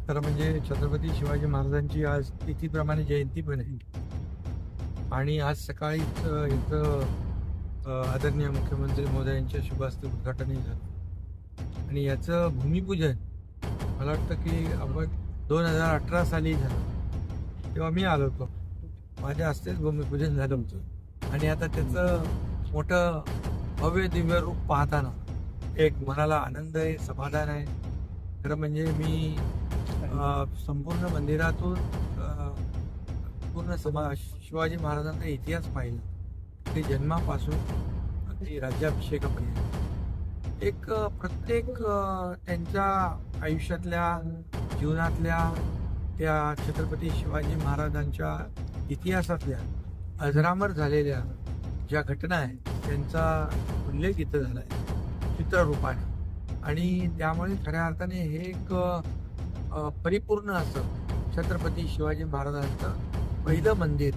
खरं म्हणजे छत्रपती शिवाजी महाराजांची आज तिथीप्रमाणे जयंती पण आहे आणि आज सकाळीच इथं आदरणीय मुख्यमंत्री महोदयांच्या शुभास्ते उद्घाटनही झालं आणि याचं भूमिपूजन मला वाटतं की आपण 2018 साली झालं, तेव्हा मी आलो होतो, माझ्या हस्तेच भूमिपूजन झालं होतं आणि आता त्याचं मोठं भव्य दिव्य रूप पाहताना एक मनाला आनंद आहे, समाधान आहे. खरं म्हणजे मी संपूर्ण मंदिरातून पूर्ण शिवाजी महाराजांचा इतिहास पाहिला, ते जन्मापासून अगदी राज्याभिषेकापर्यंत. एक प्रत्येक त्यांच्या आयुष्यातल्या जीवनातल्या त्या छत्रपती शिवाजी महाराजांच्या इतिहासातल्या अजरामर झालेल्या ज्या घटना आहेत त्यांचा उल्लेख इथं झाला आहे चित्ररूपाने आणि त्यामुळे खऱ्या अर्थाने हे एक परिपूर्ण असं छत्रपती शिवाजी महाराजांचं पहिलं मंदिर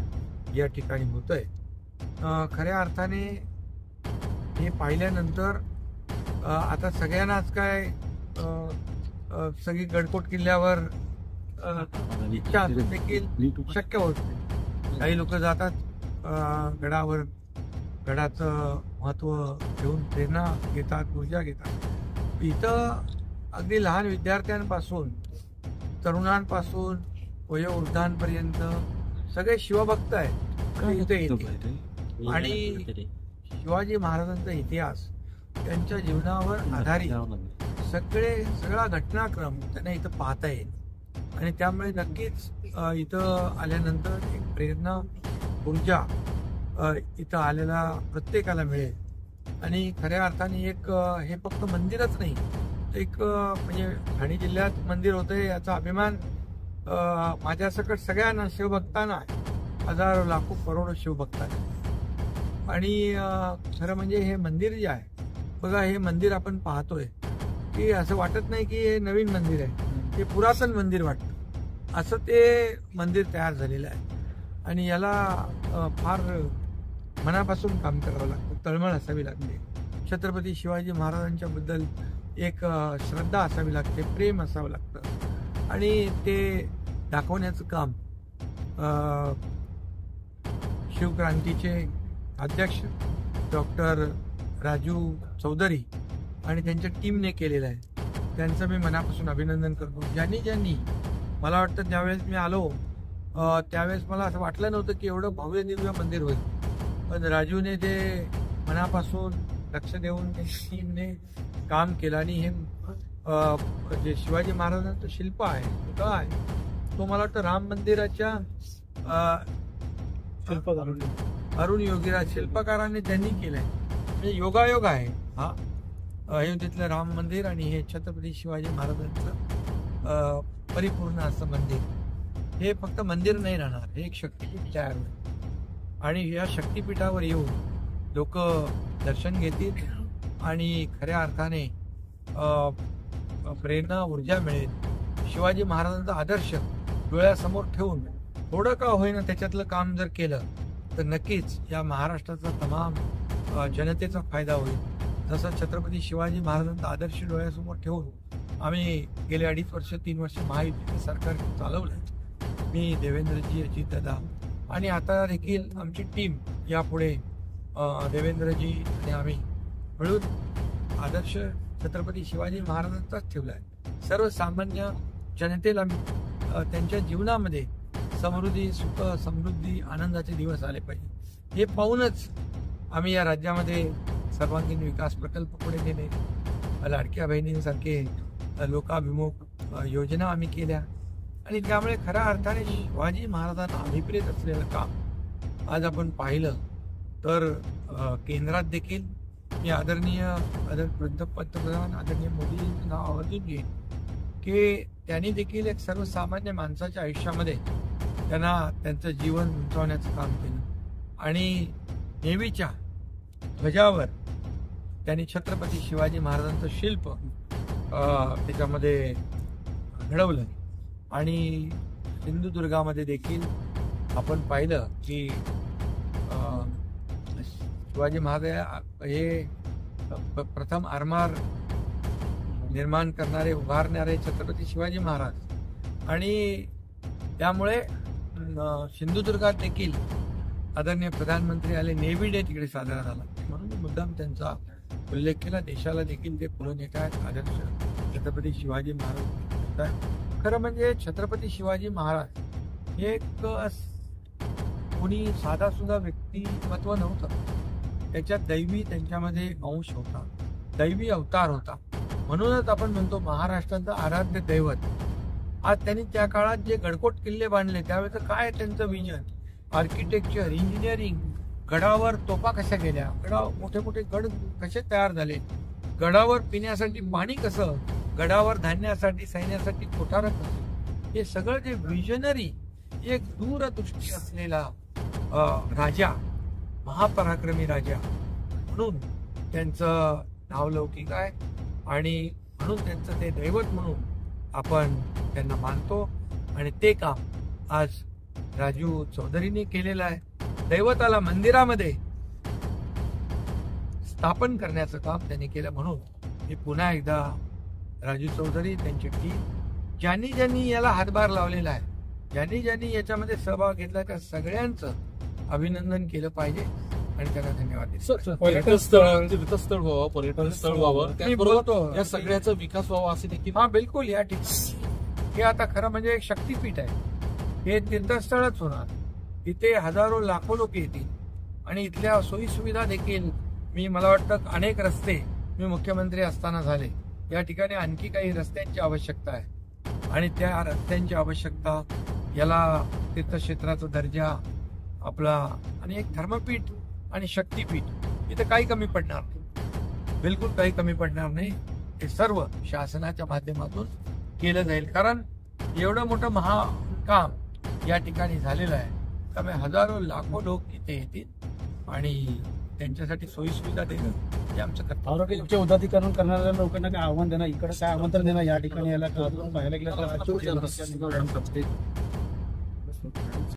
या ठिकाणी होतंय. खऱ्या अर्थाने हे पाहिल्यानंतर आता सगळ्यांनाच काय सगळी गडकोट किल्ल्यावर इच्छा देखील शक्य होत नाही. काही लोक जातात गडावर, गडाचं महत्त्व घेऊन प्रेरणा घेतात, ऊर्जा घेतात. इथं अगदी लहान विद्यार्थ्यांपासून तरुणांपासून वयोवृद्धांपर्यंत सगळे शिवभक्त आहेत इथे येते आणि शिवाजी महाराजांचा इतिहास त्यांच्या जीवनावर आधारित सगळा घटनाक्रम त्यांना इथं पाहता येईल आणि त्यामुळे नक्कीच इथं आल्यानंतर एक प्रेरणा, ऊर्जा इथं आलेला प्रत्येकाला मिळेल आणि खऱ्या अर्थाने एक हे फक्त मंदिरच नाही, एक म्हणजे ठाणे जिल्ह्यात मंदिर होतं याचा अभिमान माझ्यासकट सगळ्यांना शिवभक्तांना आहे, हजारो लाखो करोडो शिवभक्तांना. आणि खरं म्हणजे हे मंदिर जे आहे बघा, हे मंदिर आपण पाहतोय की असं वाटत नाही की हे नवीन मंदिर आहे, ते पुरातन मंदिर वाटतं, असं ते मंदिर तयार झालेलं आहे आणि याला फार मनापासून काम करावं लागतं, तळमळ असावी लागते, छत्रपती शिवाजी महाराजांच्या बद्दल एक श्रद्धा असावी लागते, प्रेम असावं लागतं आणि ते दाखवण्याचं काम शिवक्रांतीचे अध्यक्ष डॉक्टर राजू चौधरी आणि त्यांच्या टीमने केलेलं आहे. त्यांचं मी मनापासून अभिनंदन करतो. ज्यांनी मला वाटतं त्यावेळेस मी आलो त्यावेळेस मला असं वाटलं नव्हतं की एवढं भव्य दिव्य मंदिर होईल, पण राजूने ते मनापासून लक्ष देऊन टीमने काम केलं आणि हे जे शिवाजी महाराजांचं शिल्प आहे काय तो मला वाटतं राम मंदिराच्या अरुण योगीराज शिल्पकारांनी त्यांनी केलंय. म्हणजे योगायोग आहे हा अयोध्येतलं राम मंदिर आणि हे छत्रपती शिवाजी महाराजांचं परिपूर्ण असं मंदिर. हे फक्त मंदिर नाही राहणार, हे एक शक्तीपीठ तयार होईल आणि या शक्तीपीठावर येऊन लोक दर्शन घेतील आणि खऱ्या अर्थाने प्रेरणा, ऊर्जा मिळेल. शिवाजी महाराजांचा आदर्श डोळ्यासमोर ठेवून थोडं का होईना त्याच्यातलं काम जर केलं तर नक्कीच या महाराष्ट्राचा तमाम जनतेचा फायदा होईल. जसं छत्रपती शिवाजी महाराजांचा आदर्श डोळ्यासमोर ठेवून आम्ही गेले 2.5 वर्ष 3 वर्ष महायुतीचं सरकार चालवलं. मी, देवेंद्रजी, अजितदादा आणि आता देखील आमची टीम यापुढे देवेंद्रजी आणि आम्ही मिळून आदर्श छत्रपती शिवाजी महाराजांचाच ठेवला आहे. सर्वसामान्य जनतेला त्यांच्या जीवनामध्ये समृद्धी, सुख, समृद्धी, आनंदाचे दिवस आले पाहिजे हे पाहूनच आम्ही या राज्यामध्ये सर्वांगीण विकास प्रकल्प पुढे नेले, लाडक्या बहिणींसारखे लोकाभिमुख योजना आम्ही केल्या आणि त्यामुळे खऱ्या अर्थाने शिवाजी महाराजांना अभिप्रेत असलेलं काम आज आपण पाहिलं तर केंद्रात देखील मी आदरणीय पंतप्रधान आदरणीय मोदींचं नाव आवर्जून घेईन की त्यांनी देखील एक सर्वसामान्य माणसाच्या आयुष्यामध्ये त्यांना त्यांचं जीवन उंचावण्याचं काम केलं आणि नेहमीच्या ध्वजावर त्यांनी छत्रपती शिवाजी महाराजांचं शिल्प त्याच्यामध्ये घडवलं आणि सिंधुदुर्गामध्ये देखील आपण पाहिलं की शिवाजी महाराज हे प्रथम आरमार निर्माण करणारे उभारणारे छत्रपती शिवाजी महाराज आणि त्यामुळे सिंधुदुर्गात देखील आदरणीय प्रधानमंत्री आले, नेव्ही डे तिकडे साजरा झाला म्हणून मुद्दाम त्यांचा उल्लेख केला. देशाला देखील ते पुढे नेत आहेत आदर्श छत्रपती शिवाजी महाराज. खरं म्हणजे छत्रपती शिवाजी महाराज हे एक कोणी साधा सुद्धा व्यक्तिमत्व नव्हतं. त्याच्यात दैवी त्यांच्यामध्ये अंश होता, दैवी अवतार होता. म्हणूनच आपण म्हणतो महाराष्ट्राचं आराध्य दैवत. आज त्यांनी त्या काळात जे गडकोट किल्ले बांधले त्यावेळेचं काय त्यांचं विजन, आर्किटेक्चर, इंजिनिअरिंग, गडावर तोफा कशा गेल्या, गडावर मोठे मोठे गड कसे तयार झाले, गडावर पिण्यासाठी पाणी कसं, गडावर धान्यासाठी सैन्यासाठी कोठारं कसं, हे सगळं जे विजनरी, एक दूरदृष्टी असलेला राजा, महापराक्रमी राजा म्हणून त्यांचं नावलौकिक आहे आणि म्हणून त्यांचं ते दैवत म्हणून आपण त्यांना मानतो. आणि ते काम आज राजू चौधरीने केलेलं आहे. दैवताला मंदिरामध्ये स्थापन करण्याचं काम त्यांनी केलं. म्हणून मी पुन्हा एकदा राजू चौधरी, त्यांची टीम, ज्यांनी ज्यांनी याला हातभार लावलेला आहे, ज्यांनी ज्यांनी याच्यामध्ये सहभाग घेतला त्या सगळ्यांचं अभिनंदन केलं पाहिजे आणि त्यांना धन्यवाद देतो. पर्यटन स्थळ व्हावं, पर्यटन स्थळ व्हावं, त्याचबरोबर या सगळ्याचा विकास व्हावा असे देखील. हा बिलकुल. या ठिकाणी हे आता खरं म्हणजे एक शक्तीपीठ आहे. हे तीर्थस्थळच होणार. इथे हजारो लाखो लोक येतील आणि इथल्या सोयीसुविधा देखील, मला वाटतं अनेक रस्ते मी मुख्यमंत्री असताना झाले. या ठिकाणी आणखी काही रस्त्यांची आवश्यकता आहे आणि त्या रस्त्यांची आवश्यकता, याला तीर्थक्षेत्राचा दर्जा आपला आणि एक धर्मपीठ आणि शक्तीपीठ, इथं काही कमी पडणार नाही, बिलकुल काही कमी पडणार नाही. हे सर्व शासनाच्या माध्यमातून केलं जाईल. कारण एवढं मोठं महाकाम या ठिकाणी झालेलं आहे. त्यामुळे हजारो लाखो लोक इथे येतील आणि त्यांच्यासाठी सोयीसुविधा देणं हे आमचं कर्तव्य. आरोग्याचे उदातीकरण करणाऱ्या लोकांना काय आव्हान देणार, इकडे काय आमंत्रण देणार या ठिकाणी यायला पाहायला गेलं तर